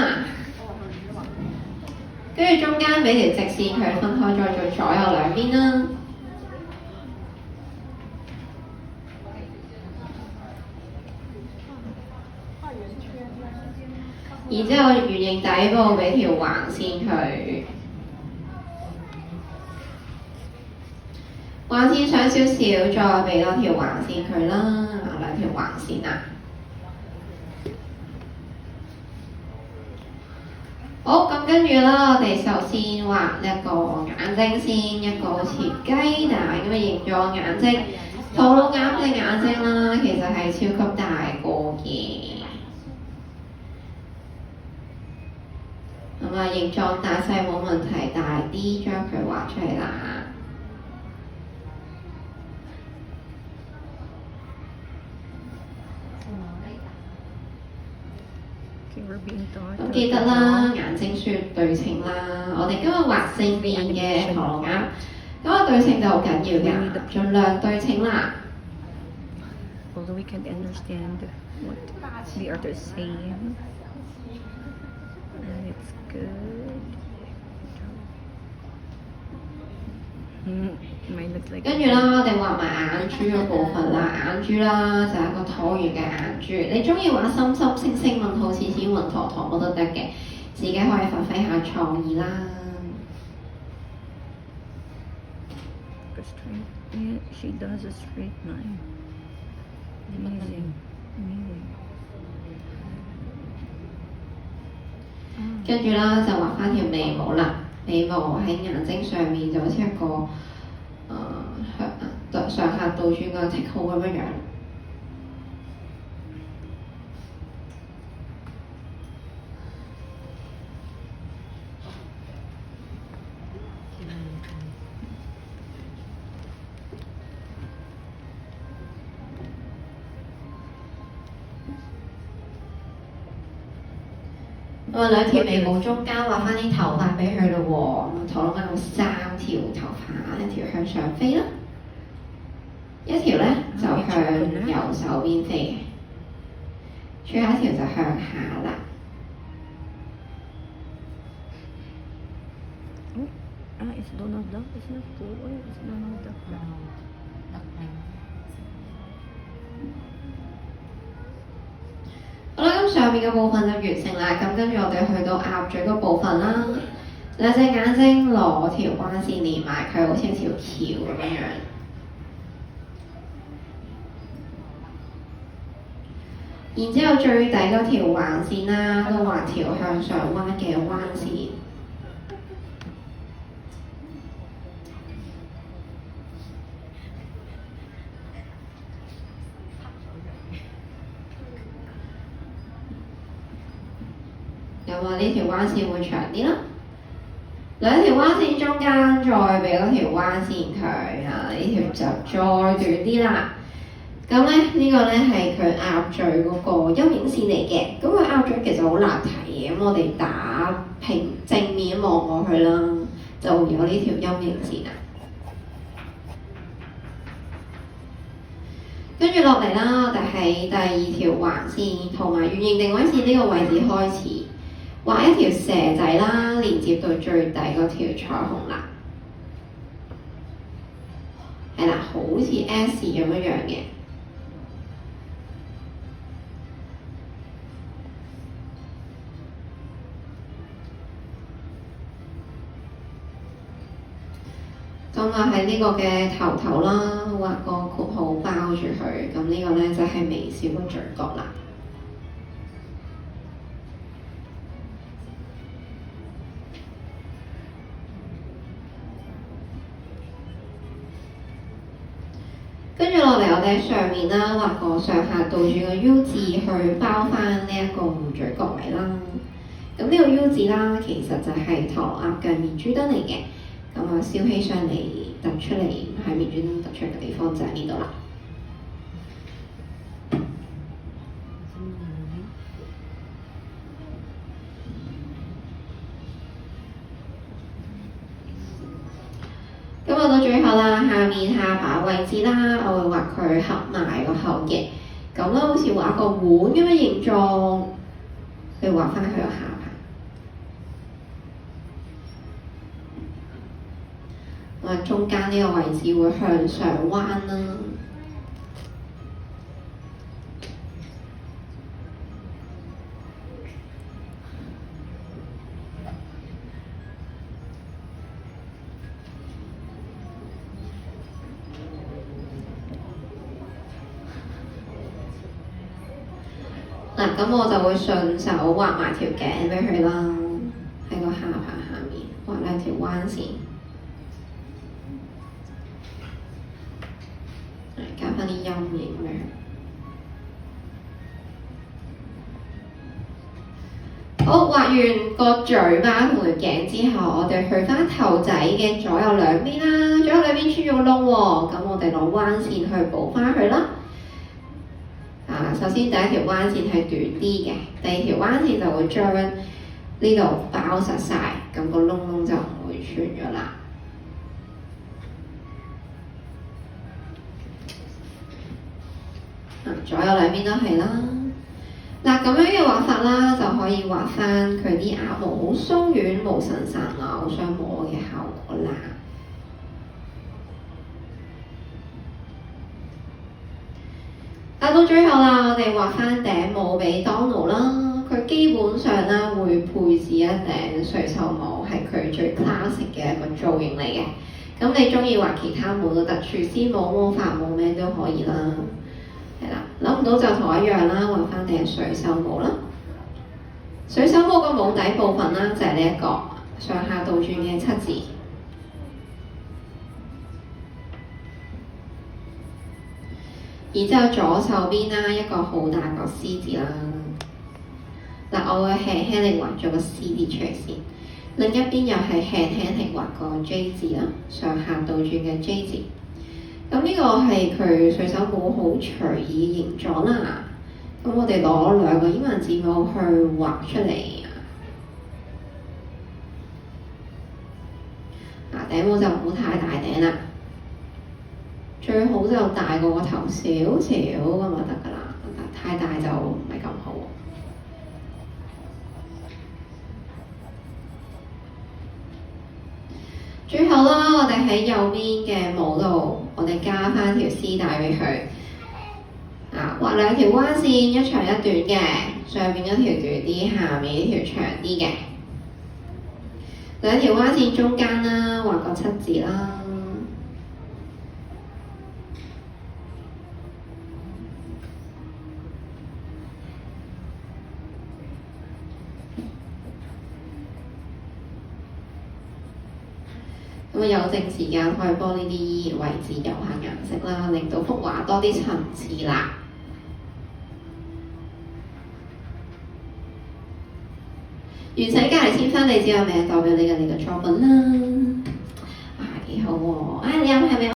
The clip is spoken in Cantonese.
啦。跟住中間俾條直線佢分開，再做左右兩邊啦。然之後圓形底部俾條橫線佢，橫線上少少，再俾多條橫線佢啦，兩條橫線啦。好，咁跟住啦，我哋首先畫一個眼睛先，一個好似雞蛋咁嘅形狀眼睛，套到啱隻眼睛啦，其實係超級大個嘅。咁啊，形狀大細冇問題，大啲將佢畫出嚟啦。咁記得啦，眼睛需要對稱啦。我哋今日畫正面嘅唐老鴨，咁啊對稱就好緊要㗎，盡量對稱啦。Although we can understand what the other is saying, and it's good. Mine looks like. 跟住啦，我哋畫埋眼珠嘅部分啦，眼珠啦就係一個橢圓嘅眼珠。你中意畫心心、星星、問號、似似、雲陀陀乜都得嘅，自己可以發揮下創意啦。Yeah, she does a straight line. Amazing, amazing. 跟住啦，就畫翻條眉毛啦。眉毛喺眼睛上面就好似一個上下倒轉個剔號咁樣樣。兩條眉毛中間畫翻啲頭髮俾佢咯喎，唐老鴨有3條頭髮，一條向上飛啦，一條咧就向右手邊飛嘅，最後一條就向下啦。It's Donald Duck, isn't it? It's Donald Duck. 好啦，咁上面嘅部分就完成啦。咁跟住我哋去到鴨嘴嗰部分啦，兩隻眼睛攞條關線連埋佢，好似一條橋咁樣樣。然之後最底嗰條橫線啦，都畫條向上彎嘅彎線。咁啊，呢條彎線會長啲啦，兩條彎線中間再俾嗰條彎線佢啊，呢條就再短啲啦。咁咧呢個咧係佢鴨嘴嗰個陰影線嚟嘅，咁佢鴨嘴其實好難睇嘅，咁我哋打平正面望過去啦，就會有呢條陰影線啦。跟住落嚟啦，我哋喺第2條橫線同埋圓形定位線呢個位置開始。畫一條蛇仔啦，連接到最底嗰條彩虹啦，係啦，好似 S 咁樣樣嘅。咁啊喺呢個嘅頭啦，畫個括號包住佢，咁呢個咧就係微笑嘅嘴角啦。跟住落嚟，我哋喺上面啦，畫個上下倒轉個 U 字去包翻呢一個嘴角位啦。咁呢個 U 字啦，其實就係唐老鴨嘅面珠燈嚟嘅。咁啊，燒起上嚟突出嚟喺面珠燈突出嘅地方就係呢度啦。咁到最後啦，下面下巴位置啦，我會畫佢合埋個後嘅，咁啦好似畫個碗咁嘅形狀，去畫翻佢個下巴。啊中間呢個位置會向上彎啦。嗱，咁我就會順手畫埋條頸俾佢啦，喺個下巴下面畫兩條彎線，加翻啲陰影俾佢。好，畫完個嘴巴同條頸之後，我哋去翻頭仔嘅左右兩邊啦，左右兩邊穿咗個窿喎，咁我哋攞彎線去補翻佢啦。首先第一條彎線係短啲嘅，第二條彎線就會將呢度包實晒，咁個窿窿就唔會穿咗啦。左右兩邊都係啦。嗱，咁樣嘅畫法啦，就可以畫翻佢啲牙毛好鬆軟、無神神啊，好想摸嘅效果啦。到最後啦，我哋畫翻頂帽俾 Donald 啦。佢基本上咧會配置一頂水手帽，係佢最 classic 嘅一個造型嚟嘅。咁你中意畫其他帽都得，廚師帽、魔法帽咩都可以啦。係啦，諗唔到就同我一樣啦，畫翻頂水手帽啦。水手帽個帽底部分啦，就係呢一個上下倒轉嘅7字。然之後左手邊啦，一個好大個 C 字啦。嗱，我會輕輕地畫咗個 C 字出嚟先。另一邊又係輕輕地畫個 J 字啦，上下倒轉嘅 J 字。咁呢個係佢水手帽好隨意嘅形狀啦。咁我哋攞兩個英文字母去畫出嚟。頂帽就唔好太大頂啦。最好就大過個頭少少咁就得㗎啦，太大就唔係咁好。最後啦，我哋喺右邊嘅帽度，我哋加翻條絲帶俾佢。畫兩條彎線，一長一短嘅，上面一條短啲，下面一條長啲嘅。兩條彎線中間啦，畫個7字啦。咁有剩時間可以幫呢啲位置油下顏色啦，令到幅畫多啲層次啦。完成隔離簽分，你知有咩代表你嘅作品啦？幾好喎！你有係咪？